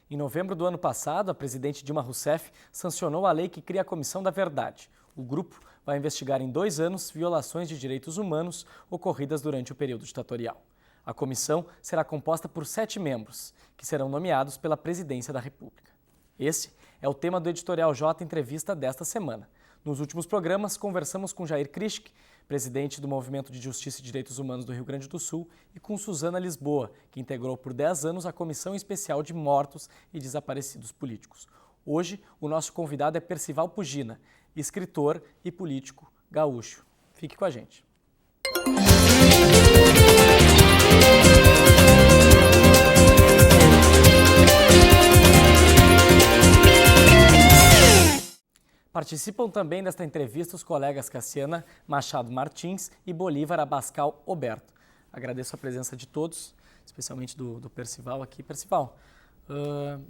Em novembro do ano passado, a presidente Dilma Rousseff sancionou a lei que cria a Comissão da Verdade. O grupo vai investigar em 2 anos violações de direitos humanos ocorridas durante o período ditatorial. A comissão será composta por 7 membros, que serão nomeados pela Presidência da República. Esse é o tema do Editorial J Entrevista desta semana. Nos últimos programas, conversamos com Jair Krischk, presidente do Movimento de Justiça e Direitos Humanos do Rio Grande do Sul, e com Suzana Lisboa, que integrou por 10 anos a Comissão Especial de Mortos e Desaparecidos Políticos. Hoje, o nosso convidado é Percival Pugina, escritor e político gaúcho. Fique com a gente. Participam também desta entrevista os colegas Cassiana Machado Martins e Bolívar Abascal Oberto. Agradeço a presença de todos, especialmente do Percival aqui. Percival,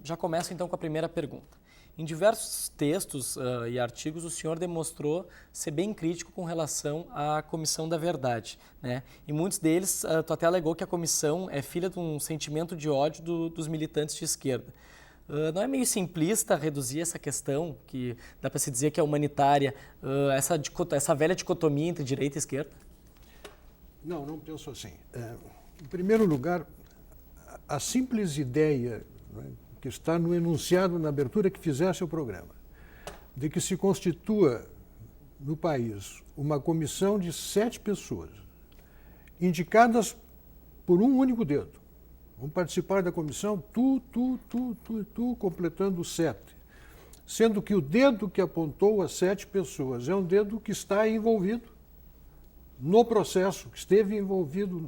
já começo então com a primeira pergunta. Em diversos textos e artigos, o senhor demonstrou ser bem crítico com relação à Comissão da Verdade, né? E muitos deles, tu até alegou que a comissão é filha de um sentimento de ódio dos militantes de esquerda. Não é meio simplista reduzir essa questão, que dá para se dizer que é humanitária, essa velha dicotomia entre direita e esquerda? Não penso assim. Em primeiro lugar, a simples ideia, né, que está no enunciado, na abertura que fizesse o programa, de que se constitua no país uma comissão de 7 pessoas, indicadas por um único dedo. Vão participar da comissão, tu, completando 7. Sendo que o dedo que apontou as 7 pessoas é um dedo que está envolvido no processo, que esteve envolvido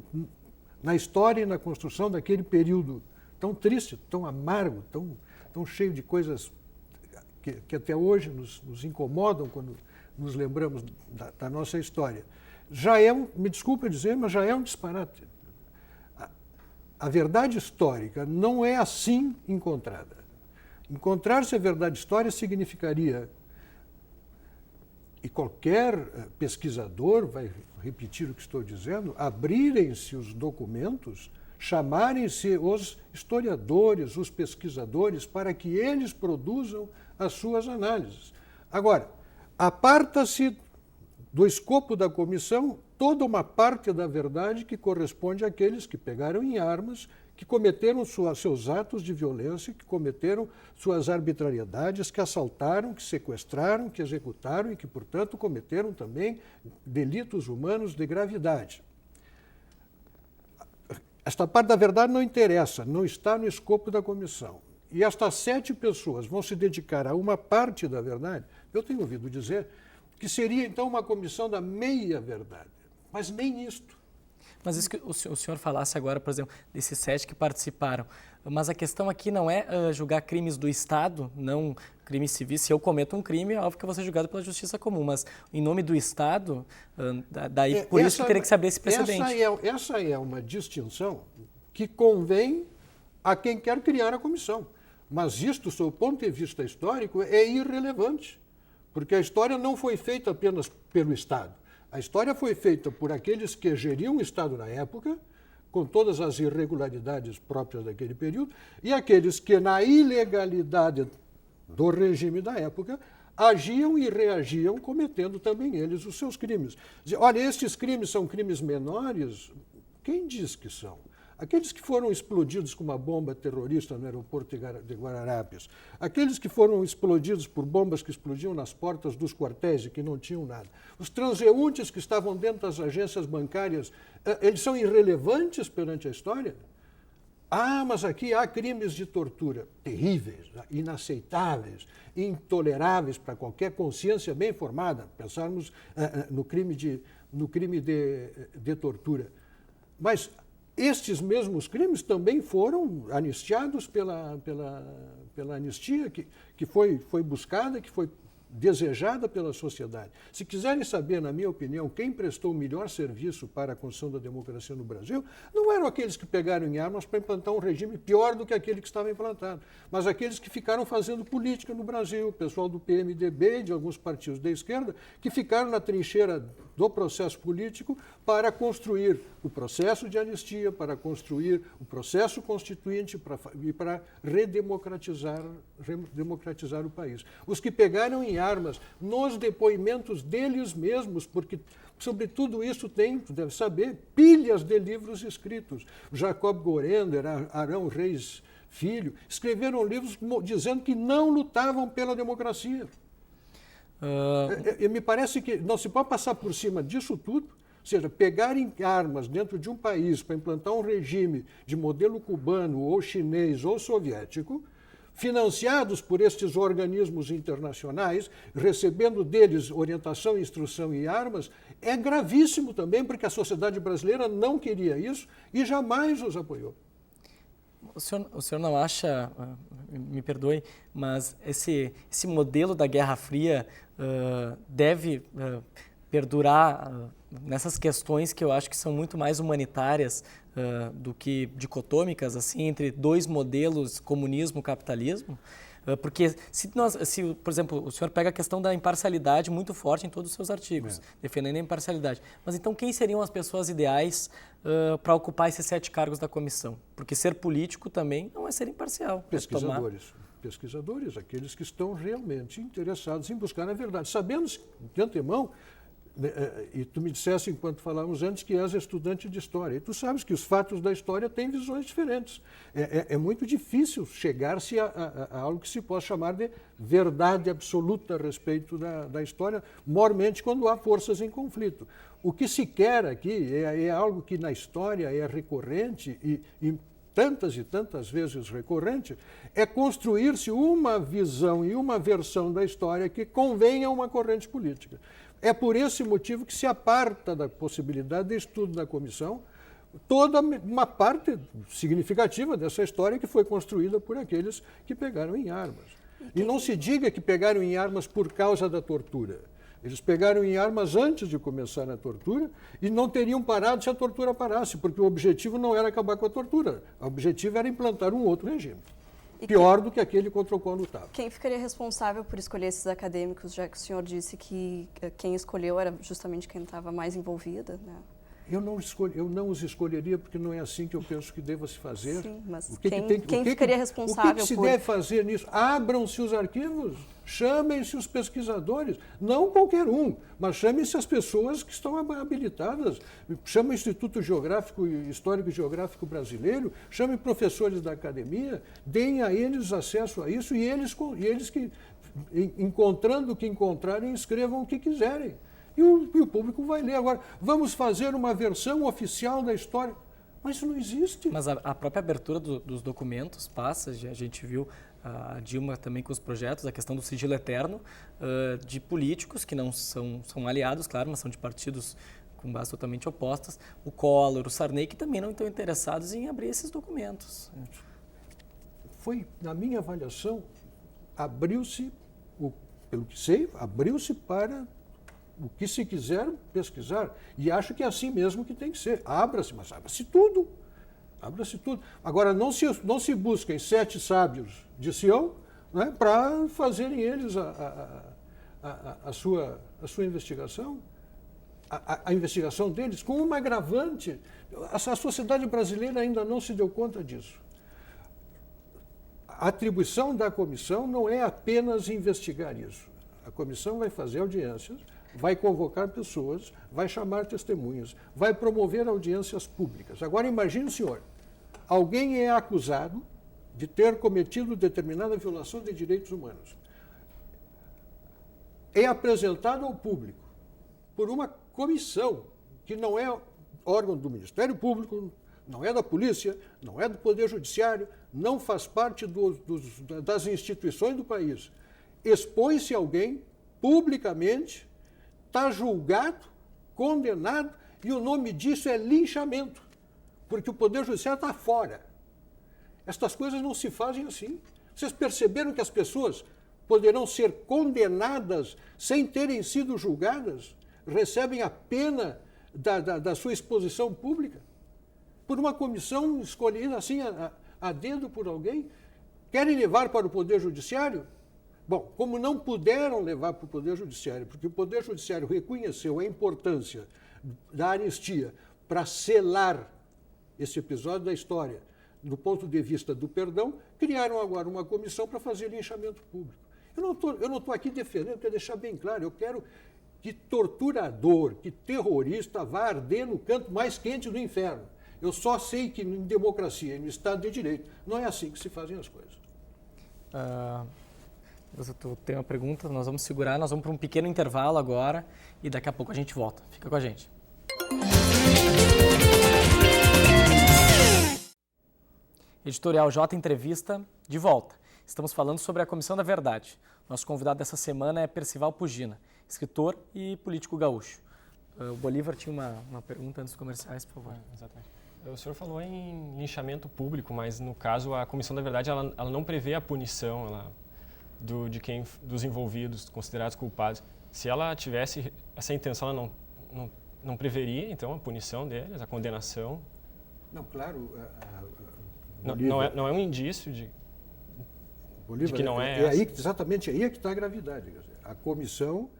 na história e na construção daquele período tão triste, tão amargo, tão cheio de coisas que até hoje nos incomodam quando nos lembramos da nossa história. Me desculpa dizer, mas já é um disparate. A verdade histórica não é assim encontrada. Encontrar-se a verdade histórica significaria, e qualquer pesquisador vai repetir o que estou dizendo, abrirem-se os documentos, chamarem-se os historiadores, os pesquisadores, para que eles produzam as suas análises. Agora, aparta-se do escopo da comissão toda uma parte da verdade que corresponde àqueles que pegaram em armas, que cometeram seus atos de violência, que cometeram suas arbitrariedades, que assaltaram, que sequestraram, que executaram e que, portanto, cometeram também delitos humanos de gravidade. Esta parte da verdade não interessa, não está no escopo da comissão. E estas 7 pessoas vão se dedicar a uma parte da verdade. Eu tenho ouvido dizer que seria, então, uma comissão da meia-verdade. Mas nem isto. Mas isso que o senhor falasse agora, por exemplo, desses 7 que participaram. Mas a questão aqui não é julgar crimes do Estado, não crimes civis. Se eu cometo um crime, é óbvio que eu vou ser julgado pela justiça comum. Mas em nome do Estado, por isso que teria que saber esse precedente. Essa é uma distinção que convém a quem quer criar a comissão. Mas isto, sob o ponto de vista histórico, é irrelevante. Porque a história não foi feita apenas pelo Estado. A história foi feita por aqueles que geriam o Estado na época, com todas as irregularidades próprias daquele período, e aqueles que, na ilegalidade do regime da época, agiam e reagiam, cometendo também eles os seus crimes. Olha, estes crimes são crimes menores? Quem diz que são? Aqueles que foram explodidos com uma bomba terrorista no aeroporto de Guararapes, aqueles que foram explodidos por bombas que explodiam nas portas dos quartéis e que não tinham nada, os transeuntes que estavam dentro das agências bancárias, eles são irrelevantes perante a história? Mas aqui há crimes de tortura terríveis, inaceitáveis, intoleráveis para qualquer consciência bem formada. Pensarmos no crime de tortura. Mas estes mesmos crimes também foram anistiados pela anistia que foi buscada, que foi desejada pela sociedade. Se quiserem saber, na minha opinião, quem prestou o melhor serviço para a construção da democracia no Brasil, não eram aqueles que pegaram em armas para implantar um regime pior do que aquele que estava implantado, mas aqueles que ficaram fazendo política no Brasil, o pessoal do PMDB e de alguns partidos da esquerda, que ficaram na trincheira do processo político para construir o processo de anistia, para construir o processo constituinte e para redemocratizar o país. Os que pegaram em armas nos depoimentos deles mesmos, porque sobre tudo isso tem, tu deve saber, pilhas de livros escritos. Jacob Gorender, Arão Reis Filho, escreveram livros dizendo que não lutavam pela democracia. Me parece que não se pode passar por cima disso tudo, ou seja, pegar em armas dentro de um país para implantar um regime de modelo cubano ou chinês ou soviético, financiados por estes organismos internacionais, recebendo deles orientação, instrução e armas, é gravíssimo também, porque a sociedade brasileira não queria isso e jamais os apoiou. O senhor não acha, me perdoe, mas esse modelo da Guerra Fria deve perdurar nessas questões que eu acho que são muito mais humanitárias do que dicotômicas, assim, entre dois modelos, comunismo e capitalismo? Porque se, por exemplo, o senhor pega a questão da imparcialidade muito forte em todos os seus artigos, defendendo a imparcialidade. Mas então quem seriam as pessoas ideais para ocupar esses 7 cargos da comissão? Porque ser político também não é ser imparcial. Pesquisadores, aqueles que estão realmente interessados em buscar a verdade. Sabemos de antemão, e tu me disseste enquanto falávamos antes que és estudante de história, e tu sabes que os fatos da história têm visões diferentes. É muito difícil chegar-se a algo que se possa chamar de verdade absoluta a respeito da história, mormente quando há forças em conflito. O que se quer aqui é algo que na história é recorrente e tantas e tantas vezes recorrente, é construir-se uma visão e uma versão da história que convenha a uma corrente política. É por esse motivo que se aparta da possibilidade de estudo da comissão toda uma parte significativa dessa história que foi construída por aqueles que pegaram em armas. E não se diga que pegaram em armas por causa da tortura. Eles pegaram em armas antes de começar a tortura e não teriam parado se a tortura parasse, porque o objetivo não era acabar com a tortura. O objetivo era implantar um outro regime. Pior do que aquele contra o qual lutava. Quem ficaria responsável por escolher esses acadêmicos, já que o senhor disse que quem escolheu era justamente quem estava mais envolvida, né? Eu não os escolheria porque não é assim que eu penso que deva se fazer. Sim, mas quem ficaria responsável por... O que se deve fazer nisso? Abram-se os arquivos, chamem-se os pesquisadores, não qualquer um, mas chamem-se as pessoas que estão habilitadas. Chame o Instituto Geográfico e Histórico e Geográfico Brasileiro, chame professores da academia, deem a eles acesso a isso e eles que, encontrando o que encontrarem, escrevam o que quiserem. E o público vai ler. Agora, vamos fazer uma versão oficial da história. Mas isso não existe. Mas a própria abertura dos documentos passa, a gente viu a Dilma também com os projetos, a questão do sigilo eterno de políticos que não são aliados, claro, mas são de partidos com bases totalmente opostas. O Collor, o Sarney, que também não estão interessados em abrir esses documentos. Foi, na minha avaliação, abriu-se, pelo que sei, abriu-se para... o que se quiser pesquisar, e acho que é assim mesmo que tem que ser. Abra-se, mas abra-se tudo. Abra-se tudo. Agora, não se busquem 7 sábios de Sião, né, para fazerem eles a sua investigação, a investigação deles, com uma agravante. A sociedade brasileira ainda não se deu conta disso. A atribuição da comissão não é apenas investigar isso. A comissão vai fazer audiências, vai convocar pessoas, vai chamar testemunhas, vai promover audiências públicas. Agora imagine, senhor, alguém é acusado de ter cometido determinada violação de direitos humanos. É apresentado ao público por uma comissão que não é órgão do Ministério Público, não é da polícia, não é do Poder Judiciário, não faz parte das instituições do país. Expõe-se alguém publicamente, está julgado, condenado, e o nome disso é linchamento, porque o Poder Judiciário está fora. Estas coisas não se fazem assim. Vocês perceberam que as pessoas poderão ser condenadas sem terem sido julgadas, recebem a pena da sua exposição pública, por uma comissão escolhida assim a dedo por alguém. Querem levar para o Poder Judiciário? Bom, como não puderam levar para o Poder Judiciário, porque o Poder Judiciário reconheceu a importância da anistia para selar esse episódio da história, do ponto de vista do perdão, criaram agora uma comissão para fazer linchamento público. Eu não estou aqui defendendo, eu quero deixar bem claro, eu quero que torturador, que terrorista vá arder no canto mais quente do inferno. Eu só sei que em democracia e no Estado de Direito não é assim que se fazem as coisas. Você tem uma pergunta, nós vamos segurar, nós vamos para um pequeno intervalo agora e daqui a pouco a gente volta. Fica com a gente. Editorial J Entrevista, de volta. Estamos falando sobre a Comissão da Verdade. Nosso convidado dessa semana é Percival Pugina, escritor e político gaúcho. O Bolívar tinha uma pergunta antes dos comerciais, por favor. Exatamente. O senhor falou em linchamento público, mas no caso a Comissão da Verdade ela não prevê a punição dos envolvidos, considerados culpados. Se ela tivesse essa intenção, ela não preveria então a punição deles, a condenação? Não, claro. Não é um indício de que não é. Exatamente aí é que está a gravidade. Quer dizer, a comissão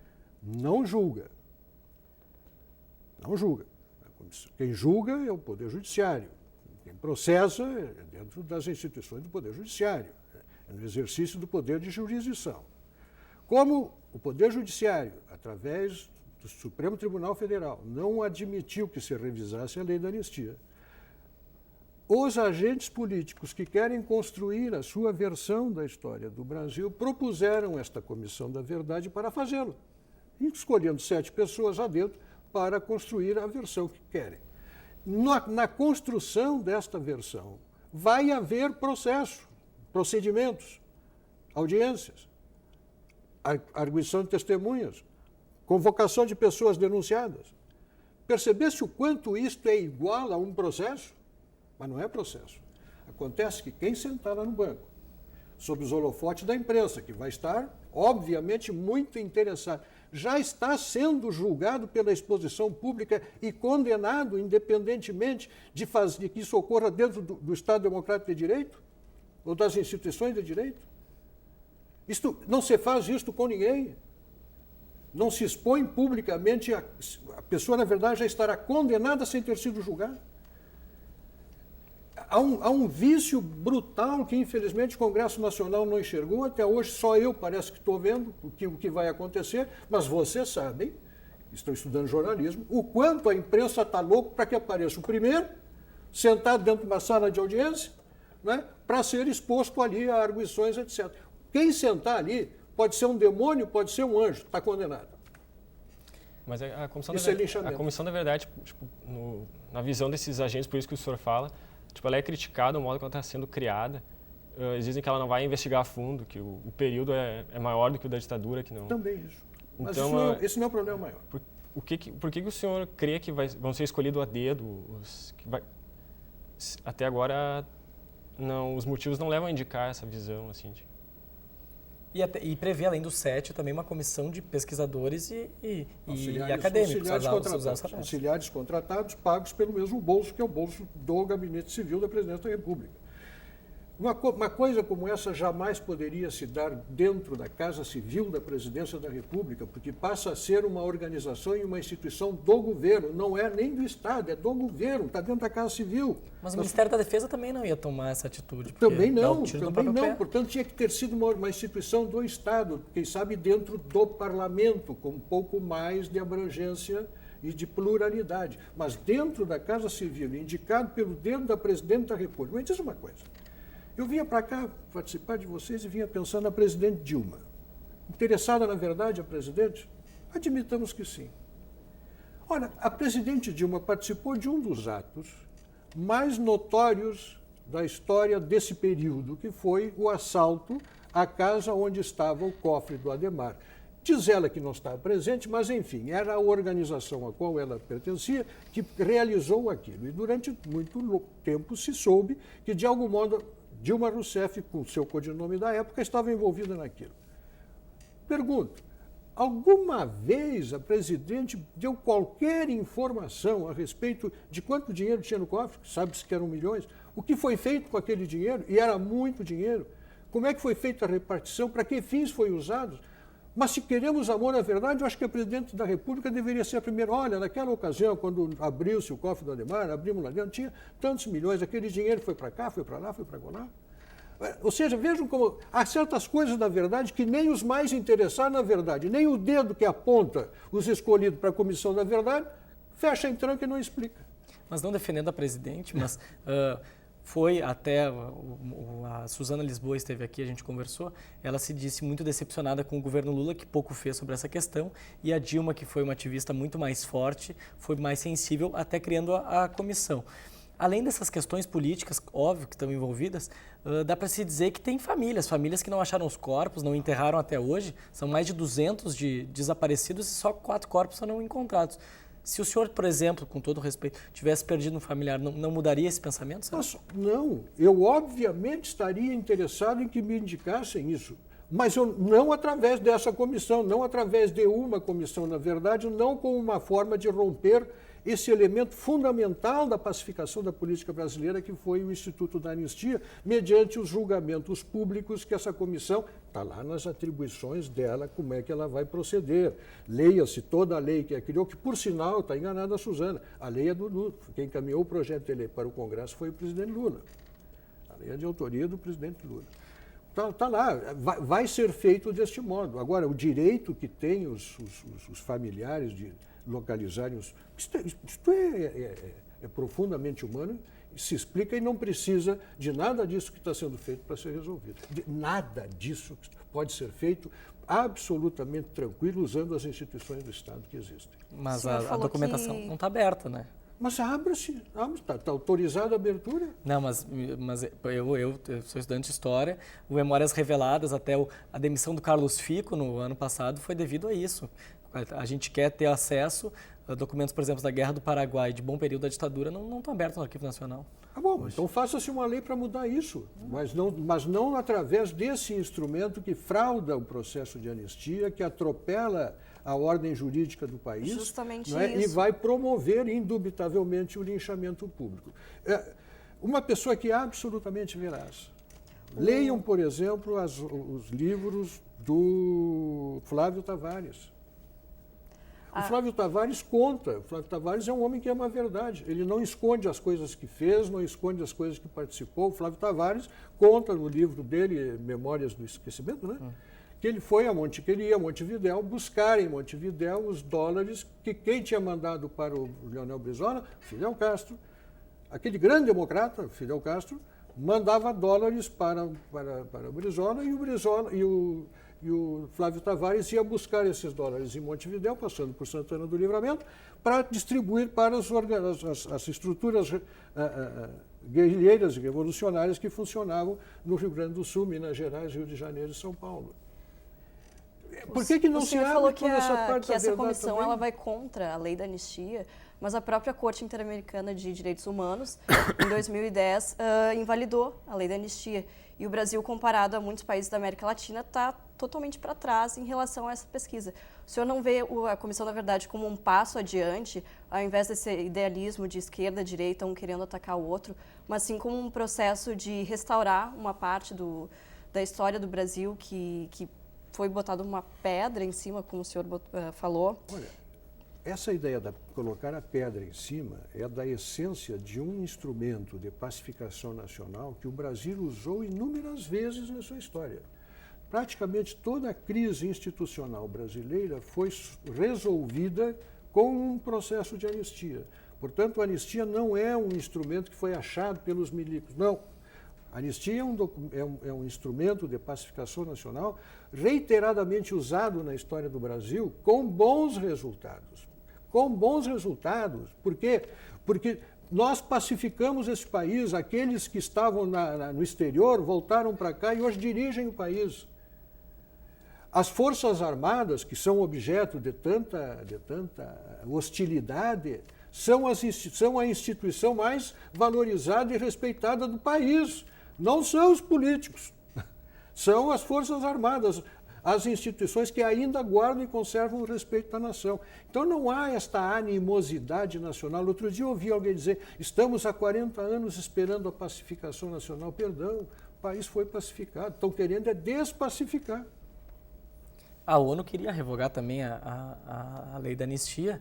não julga. Não julga. Quem julga é o Poder Judiciário. Quem processa é dentro das instituições do Poder Judiciário. É no exercício do poder de jurisdição. Como o Poder Judiciário, através do Supremo Tribunal Federal, não admitiu que se revisasse a lei da anistia, os agentes políticos que querem construir a sua versão da história do Brasil propuseram esta Comissão da Verdade para fazê-lo, escolhendo 7 pessoas lá dentro para construir a versão que querem. Na construção desta versão, vai haver procedimentos, audiências, arguição de testemunhas, convocação de pessoas denunciadas. Percebesse o quanto isto é igual a um processo? Mas não é processo. Acontece que quem sentar lá no banco, sob os holofotes da imprensa, que vai estar, obviamente, muito interessado, já está sendo julgado pela exposição pública e condenado, independentemente de que isso ocorra dentro do Estado Democrático de Direito ou das instituições de direito. Não se faz isto com ninguém. Não se expõe publicamente, a pessoa, na verdade, já estará condenada sem ter sido julgada. Há um vício brutal que, infelizmente, o Congresso Nacional não enxergou. Até hoje, só eu parece que estou vendo o que vai acontecer, mas vocês sabem, estão estudando jornalismo, o quanto a imprensa está louca para que apareça o primeiro, sentado dentro de uma sala de audiência, né, para ser exposto ali a arguições, etc. Quem sentar ali pode ser um demônio, pode ser um anjo, está condenado. Mas a Comissão da Verdade, na visão desses agentes, por isso que o senhor fala, ela é criticada o modo que ela está sendo criada. Eles dizem que ela não vai investigar a fundo, que o período é maior do que o da ditadura. Que não... Também isso. Mas então, esse não é o problema maior. Por que o senhor crê que vão ser escolhidos a dedo? Até agora, os motivos não levam a indicar essa visão. Assim, E prevê, além do 7, também uma comissão de pesquisadores e acadêmicos. Auxiliares contratados, pagos pelo mesmo bolso, que é o bolso do Gabinete Civil da Presidência da República. Uma coisa como essa jamais poderia se dar dentro da Casa Civil da Presidência da República, porque passa a ser uma organização e uma instituição do governo, não é nem do Estado, é do governo, está dentro da Casa Civil. Mas o Ministério da Defesa também não ia tomar essa atitude. Também não, portanto tinha que ter sido uma instituição do Estado, quem sabe dentro do Parlamento, com um pouco mais de abrangência e de pluralidade. Mas dentro da Casa Civil, indicado pelo dedo da Presidente da República. Mas diz uma coisa. Eu vinha para cá participar de vocês e vinha pensando na presidente Dilma. Interessada, na verdade, a presidente? Admitamos que sim. Olha, a presidente Dilma participou de um dos atos mais notórios da história desse período, que foi o assalto à casa onde estava o cofre do Adhemar. Diz ela que não estava presente, mas, enfim, era a organização a qual ela pertencia que realizou aquilo. E durante muito tempo se soube que, de algum modo, Dilma Rousseff, com o seu codinome da época, estava envolvida naquilo. Pergunto, alguma vez a presidente deu qualquer informação a respeito de quanto dinheiro tinha no cofre? Sabe-se que eram milhões. O que foi feito com aquele dinheiro? E era muito dinheiro. Como é que foi feita a repartição? Para que fins foi usado? Mas se queremos amor à verdade, eu acho que a presidente da República deveria ser a primeira. Olha, naquela ocasião, quando abriu-se o cofre do Ademar, abrimos lá dentro, tinha tantos milhões, aquele dinheiro foi para cá, foi para lá, foi para lá. Ou seja, vejam como há certas coisas da verdade que nem os mais interessados na verdade, nem o dedo que aponta os escolhidos para a Comissão da Verdade, fecha em tranca e não explica. Mas não defendendo a presidente, mas foi até, a Suzana Lisboa esteve aqui, a gente conversou, ela se disse muito decepcionada com o governo Lula, que pouco fez sobre essa questão, e a Dilma, que foi uma ativista muito mais forte, foi mais sensível, até criando a comissão. Além dessas questões políticas, óbvio, que estão envolvidas, dá para se dizer que tem famílias que não acharam os corpos, não enterraram até hoje, são mais de 200 de desaparecidos e só 4 corpos foram encontrados. Se o senhor, por exemplo, com todo respeito, tivesse perdido um familiar, não mudaria esse pensamento? Mas, não, eu obviamente estaria interessado em que me indicassem isso, mas não através dessa comissão, não através de uma comissão, na verdade, não como uma forma de romper esse elemento fundamental da pacificação da política brasileira, que foi o Instituto da Anistia, mediante os julgamentos públicos que essa comissão, está lá nas atribuições dela, como é que ela vai proceder. Leia-se toda a lei que a criou, que por sinal, está enganada a Suzana, a lei é do Lula. Quem encaminhou o projeto de lei para o Congresso foi o presidente Lula. A lei é de autoria do presidente Lula. Está lá, vai ser feito deste modo. Agora, o direito que têm os familiares de localizarem os... Isto é profundamente humano, se explica e não precisa de nada disso que está sendo feito para ser resolvido. Nada disso pode ser feito absolutamente tranquilo usando as instituições do Estado que existem. Mas a documentação não está aberta, né? Mas abre-se, está autorizada a abertura. Não, mas eu sou estudante de História, o Memórias Reveladas, até a demissão do Carlos Fico no ano passado foi devido a isso. A gente quer ter acesso a documentos, por exemplo, da Guerra do Paraguai, de bom período da ditadura, não estão abertos no Arquivo Nacional. Ah, bom, então faça-se uma lei para mudar isso, mas não através desse instrumento que frauda o processo de anistia, que atropela a ordem jurídica do país. Justamente não é? isso. E vai promover, indubitavelmente, o linchamento público. Uma pessoa que é absolutamente veraz. Leiam, por exemplo, os livros do Flávio Tavares. O Flávio Tavares conta. O Flávio Tavares é um homem que ama a verdade. Ele não esconde as coisas que fez, não esconde as coisas que participou. O Flávio Tavares conta no livro dele, Memórias do Esquecimento, né? Que ele foi que ele ia a Montevidéu buscar em Montevidéu os dólares que quem tinha mandado para o Leonel Brizola, Fidel Castro, aquele grande democrata, Fidel Castro, mandava dólares para o Brizola e o Flávio Tavares ia buscar esses dólares em Montevidéu, passando por Santana do Livramento, para distribuir para as estruturas guerrilheiras e revolucionárias que funcionavam no Rio Grande do Sul, Minas Gerais, Rio de Janeiro e São Paulo. Por que não se abre toda essa parte que da essa verdade comissão também? ela vai contra a lei da anistia, mas a própria Corte Interamericana de Direitos Humanos, em 2010, invalidou a lei da anistia. E o Brasil, comparado a muitos países da América Latina, está totalmente para trás em relação a essa pesquisa. O senhor não vê a Comissão da Verdade como um passo adiante, ao invés desse idealismo de esquerda, direita, um querendo atacar o outro, mas sim como um processo de restaurar uma parte da história do Brasil que foi botado uma pedra em cima, como o senhor falou? Olha, essa ideia de colocar a pedra em cima é da essência de um instrumento de pacificação nacional que o Brasil usou inúmeras vezes na sua história. Praticamente toda a crise institucional brasileira foi resolvida com um processo de anistia. Portanto, a anistia não é um instrumento que foi achado pelos milicos, não. A anistia é um instrumento de pacificação nacional reiteradamente usado na história do Brasil com bons resultados. Com bons resultados. Por quê? Porque nós pacificamos esse país, aqueles que estavam no exterior voltaram para cá e hoje dirigem o país. As Forças Armadas, que são objeto de tanta hostilidade, são a instituição mais valorizada e respeitada do país. Não são os políticos, são as Forças Armadas. às instituições que ainda guardam e conservam o respeito da nação. Então não há esta animosidade nacional. Outro dia eu ouvi alguém dizer, estamos há 40 anos esperando a pacificação nacional. Perdão, o país foi pacificado. Estão querendo é despacificar. A ONU queria revogar também a lei da anistia.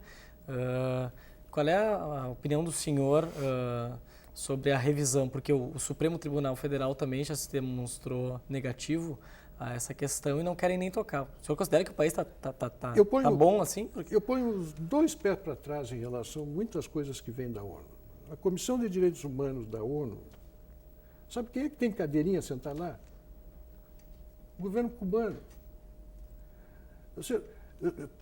Qual é a opinião do senhor sobre a revisão? Porque o Supremo Tribunal Federal também já se demonstrou negativo a essa questão e não querem nem tocar. O senhor considera que o país está bom assim? Porque... Eu ponho os dois pés para trás em relação a muitas coisas que vêm da ONU. A Comissão de Direitos Humanos da ONU, sabe quem é que tem cadeirinha sentar lá? O governo cubano. Você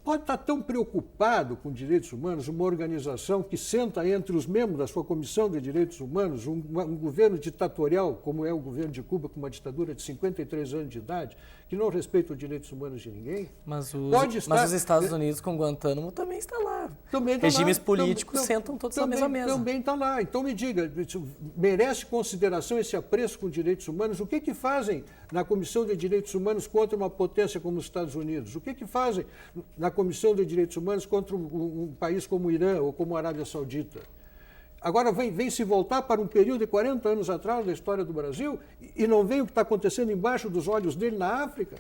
pode estar tão preocupado com direitos humanos, uma organização que senta entre os membros da sua Comissão de Direitos Humanos, um governo ditatorial, como é o governo de Cuba, com uma ditadura de 53 anos de idade, que não respeita os direitos humanos de ninguém. Mas os Estados Unidos com Guantánamo também está lá. Regimes políticos sentam todos na mesma mesa. Também está lá. Então me diga, merece consideração esse apreço com direitos humanos? O que fazem na Comissão de Direitos Humanos contra uma potência como os Estados Unidos? O que fazem na Comissão de Direitos Humanos contra um país como o Irã ou como a Arábia Saudita? Agora vem se voltar para um período de 40 anos atrás da história do Brasil e não vem o que está acontecendo embaixo dos olhos dele na África?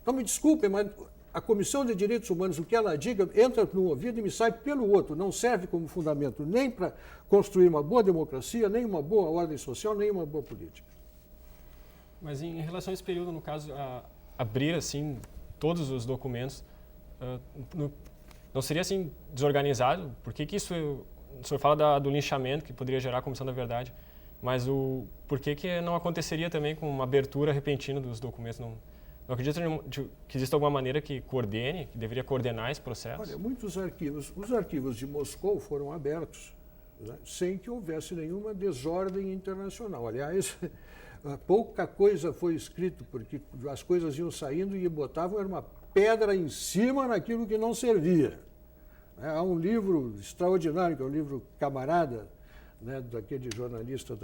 Então me desculpem, mas a Comissão de Direitos Humanos, o que ela diga, entra num ouvido e me sai pelo outro. Não serve como fundamento nem para construir uma boa democracia, nem uma boa ordem social, nem uma boa política. Mas em relação a esse período, no caso, abrir assim todos os documentos, não seria assim desorganizado? Por que isso, o senhor fala do linchamento que poderia gerar a Comissão da Verdade, mas por que não aconteceria também com uma abertura repentina dos documentos? Não acredita que exista alguma maneira que coordene, que deveria coordenar esse processo? Olha, os arquivos de Moscou foram abertos, né, sem que houvesse nenhuma desordem internacional. Aliás, pouca coisa foi escrito, porque as coisas iam saindo e botavam uma pedra em cima naquilo que não servia. Há um livro extraordinário, que é o livro Camarada, né, daquele jornalista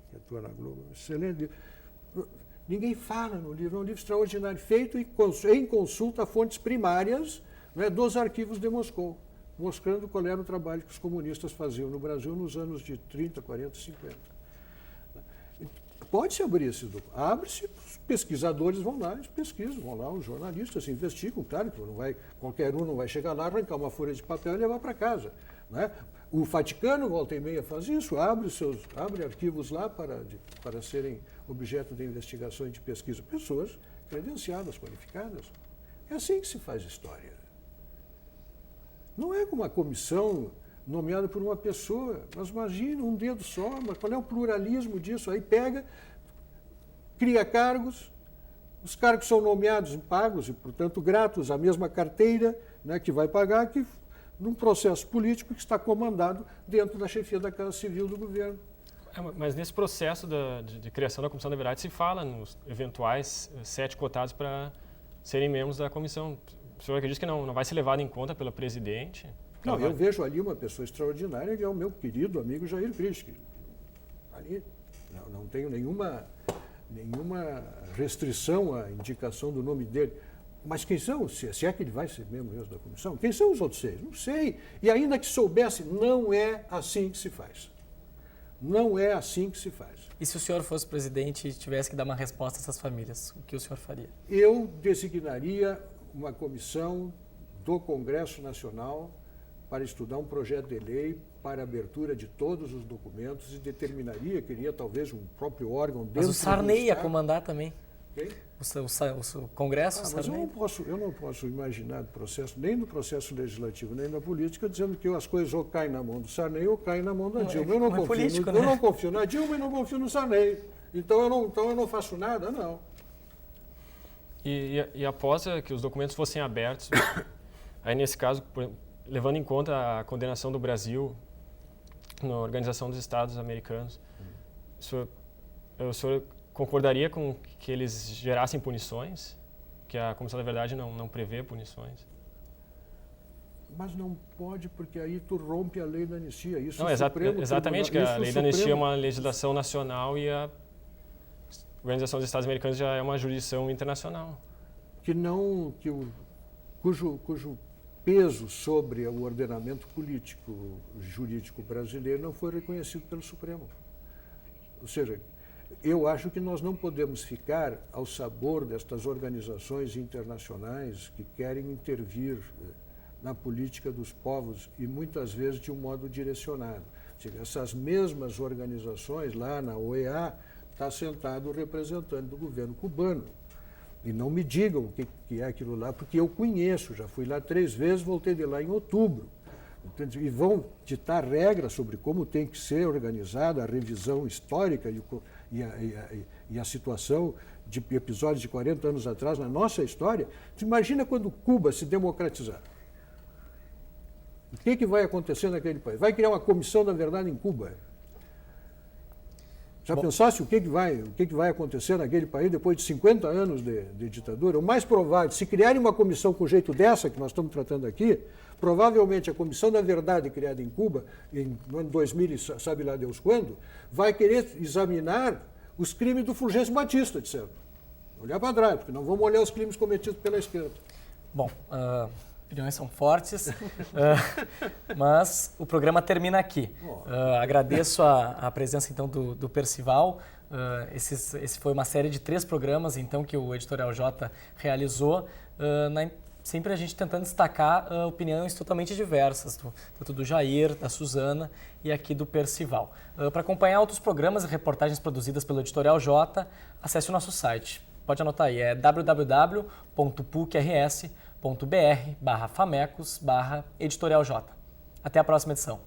que atua na Globo, excelente livro. Ninguém fala no livro, é um livro extraordinário, feito em consulta a fontes primárias, né, dos arquivos de Moscou, mostrando qual era o trabalho que os comunistas faziam no Brasil nos anos de 30, 40, 50. Pode-se abrir esse documento. Abre-se, os pesquisadores vão lá, eles pesquisam, vão lá, os jornalistas investigam, claro que qualquer um não vai chegar lá, arrancar uma folha de papel e levar para casa. Né? O Vaticano, volta e meia, faz isso, abre arquivos lá para serem objeto de investigação e de pesquisa. Pessoas credenciadas, qualificadas. É assim que se faz história. Não é como uma comissão nomeada por uma pessoa, mas imagina, um dedo só, mas qual é o pluralismo disso? Aí cria cargos, os cargos são nomeados e pagos, e, portanto, gratos à mesma carteira, né, que vai pagar, que num processo político que está comandado dentro da chefia da Casa Civil do governo. Mas nesse processo de criação da Comissão da Verdade se fala nos eventuais 7 cotados para serem membros da comissão. O senhor acredita que não vai ser levado em conta pela presidente? Não, eu vejo ali uma pessoa extraordinária, que é o meu querido amigo Jair Krischke. Ali não tenho nenhuma restrição à indicação do nome dele. Mas quem são? Se é que ele vai ser membro mesmo da comissão? Quem são os outros 6? Não sei. E ainda que soubesse, não é assim que se faz. Não é assim que se faz. E se o senhor fosse presidente e tivesse que dar uma resposta a essas famílias, o que o senhor faria? Eu designaria uma comissão do Congresso Nacional para estudar um projeto de lei para a abertura de todos os documentos e determinaria, queria talvez um próprio órgão dentro do Estado. Mas o Sarney ia comandar também. Quem? O Congresso, o mas Sarney. eu não posso imaginar do processo, nem do processo legislativo, nem da política, dizendo que as coisas ou caem na mão do Sarney ou caem na mão da Dilma. Eu não confio na Dilma e não confio no Sarney. Então eu não faço nada, não. E após que os documentos fossem abertos, aí nesse caso, levando em conta a condenação do Brasil na Organização dos Estados Americanos, o senhor concordaria com que eles gerassem punições? Que a Comissão da Verdade não prevê punições? Mas não pode, porque aí tu rompe a lei da anistia. Isso não, exatamente, que a lei da anistia é uma legislação nacional e Organização dos Estados Americanos já é uma jurisdição internacional. Cujo peso sobre o ordenamento político jurídico brasileiro não foi reconhecido pelo Supremo. Ou seja, eu acho que nós não podemos ficar ao sabor destas organizações internacionais que querem intervir na política dos povos e muitas vezes de um modo direcionado. Ou seja, essas mesmas organizações lá na OEA está sentado o representante do governo cubano. E não me digam o que é aquilo lá, porque eu conheço, já fui lá 3 vezes, voltei de lá em outubro. Entende? E vão ditar regras sobre como tem que ser organizada a revisão histórica e a situação de episódios de 40 anos atrás na nossa história. Você imagina quando Cuba se democratizar. O que vai acontecer naquele país? Vai criar uma comissão da verdade em Cuba. Já pensasse o que vai acontecer naquele país depois de 50 anos de ditadura? O mais provável, se criarem uma comissão com jeito dessa que nós estamos tratando aqui, provavelmente a Comissão da Verdade criada em Cuba, no ano 2000, sabe lá Deus quando, vai querer examinar os crimes do Fulgêncio Batista, disseram. Olhar para trás, porque não vamos olhar os crimes cometidos pela esquerda. Bom, opiniões são fortes, mas o programa termina aqui. Agradeço a presença então do Percival. Esse foi uma série de 3 programas então que o Editorial J realizou, sempre a gente tentando destacar opiniões totalmente diversas, tanto do Jair, da Suzana e aqui do Percival. Para acompanhar outros programas e reportagens produzidas pelo Editorial J, acesse o nosso site. Pode anotar aí, é www.pucrs.br/famecos/editorial J. Até a próxima edição.